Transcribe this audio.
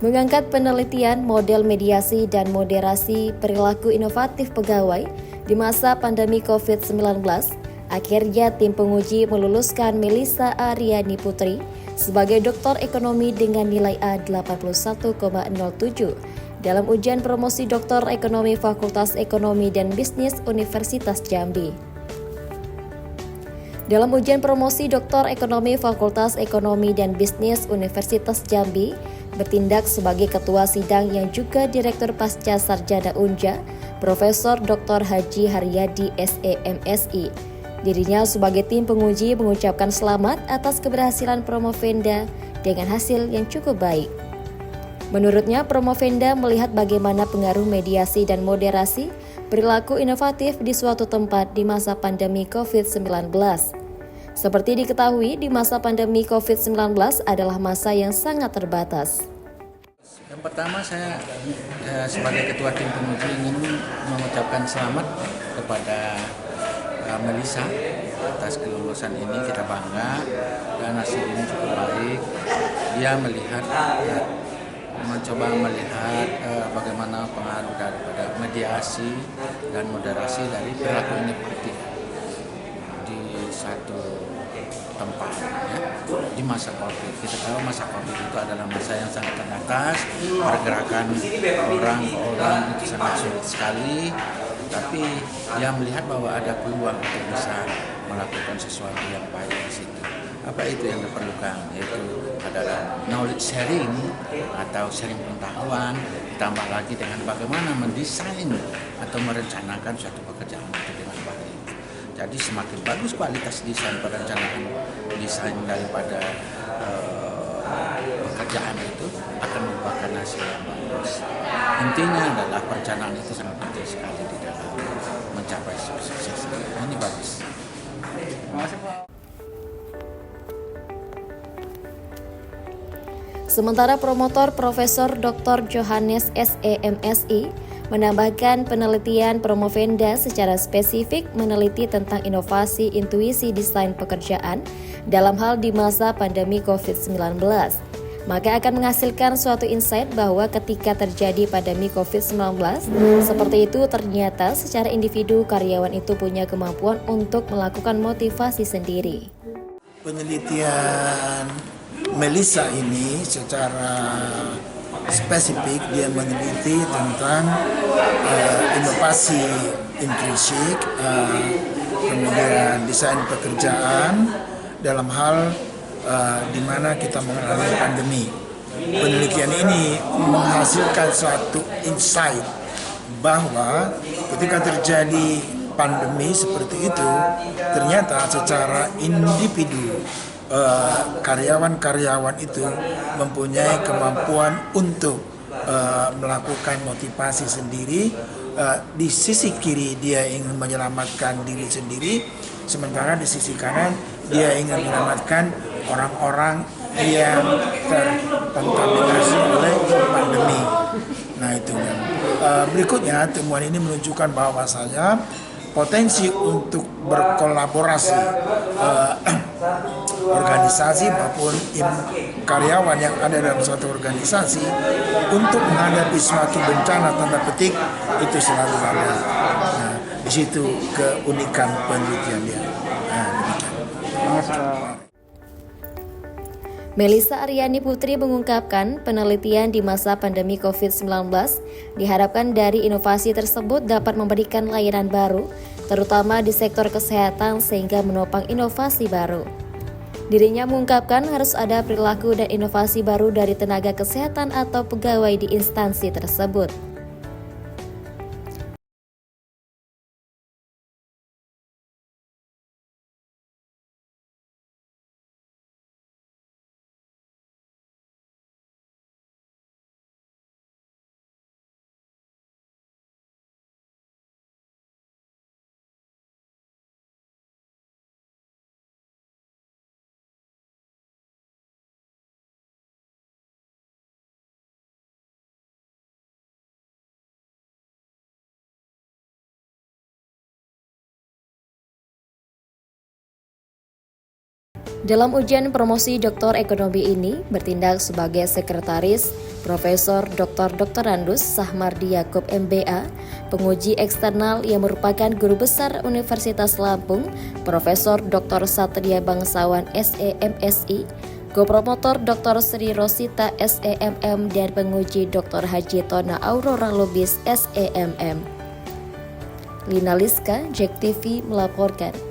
mengangkat penelitian model mediasi dan moderasi perilaku inovatif pegawai di masa pandemi COVID-19, akhirnya tim penguji meluluskan Melissa Aryani Putri sebagai doktor ekonomi dengan nilai A 81,07 dalam ujian promosi doktor ekonomi Fakultas Ekonomi dan Bisnis Universitas Jambi. Dalam ujian promosi Doktor Ekonomi Fakultas Ekonomi dan Bisnis Universitas Jambi, bertindak sebagai ketua sidang yang juga Direktur Pasca Sarjana Unja, Profesor Dr. Haji Haryadi SEMSI. Dirinya sebagai tim penguji mengucapkan selamat atas keberhasilan Promovenda dengan hasil yang cukup baik. Menurutnya, Promovenda melihat bagaimana pengaruh mediasi dan moderasi perilaku inovatif di suatu tempat di masa pandemi COVID-19. Seperti diketahui, di masa pandemi COVID-19 adalah masa yang sangat terbatas. Yang pertama, saya sebagai ketua tim penguji ingin mengucapkan selamat kepada Melissa atas kelulusan ini. Kita bangga dan hasil ini cukup baik. Dia mencoba melihat bagaimana pengaruh daripada mediasi dan moderasi dari perilaku inovatif di satu tempat, ya, di masa COVID. Kita tahu masa COVID itu adalah masa yang sangat terbatas, pergerakan orang ke orang itu sangat sulit sekali, tapi dia melihat bahwa ada peluang untuk bisa melakukan sesuatu yang baik di situ. Apa itu yang diperlukan? Yaitu adalah knowledge sharing atau sharing pengetahuan, ditambah lagi dengan bagaimana mendesain atau merencanakan suatu pekerjaan itu dengan baik. Jadi semakin bagus kualitas desain perencanaan desain daripada pekerjaan itu akan merupakan hasil yang bagus. Intinya adalah perencanaan itu sangat penting sekali di dalam mencapai sukses. Ini bagus. Sementara promotor Profesor Dr. Johannes SEMSI menambahkan penelitian Promovenda secara spesifik meneliti tentang inovasi intuisi desain pekerjaan dalam hal di masa pandemi COVID-19. Maka akan menghasilkan suatu insight bahwa ketika terjadi pandemi COVID-19, seperti itu ternyata secara individu karyawan itu punya kemampuan untuk melakukan motivasi sendiri. Penelitian Melissa ini secara spesifik dia meneliti tentang inovasi intrinsik, kemudian desain pekerjaan dalam hal di mana kita mengalami pandemi. Penelitian ini menghasilkan suatu insight bahwa ketika terjadi pandemi seperti itu, ternyata secara individu karyawan-karyawan itu mempunyai kemampuan untuk melakukan motivasi sendiri. Di sisi kiri dia ingin menyelamatkan diri sendiri, sementara di sisi kanan dia ingin menyelamatkan orang-orang yang terkontaminasi oleh pandemi. Nah itu kan. Berikutnya temuan ini menunjukkan bahwasanya potensi untuk berkolaborasi organisasi maupun karyawan yang ada dalam suatu organisasi untuk menghadapi suatu bencana tanda petik itu selalu ada. Nah, di situ keunikan penelitian dia. Nah, demikian. Melissa Aryani Putri mengungkapkan penelitian di masa pandemi COVID-19 diharapkan dari inovasi tersebut dapat memberikan layanan baru, terutama di sektor kesehatan sehingga menopang inovasi baru. Dirinya mengungkapkan harus ada perilaku dan inovasi baru dari tenaga kesehatan atau pegawai di instansi tersebut. Dalam ujian promosi Doktor Ekonomi ini bertindak sebagai sekretaris Profesor Dr. Doktorandus Sahmardi Yaakob MBA, penguji eksternal yang merupakan Guru Besar Universitas Lampung, Profesor Dr. Satria Bangsawan SEMSI, Kopromotor Dr. Sri Rosita SEMM, dan penguji Dr. Haji Tona Aurora Lubis SEMM. Lina Liska, JEK TV melaporkan.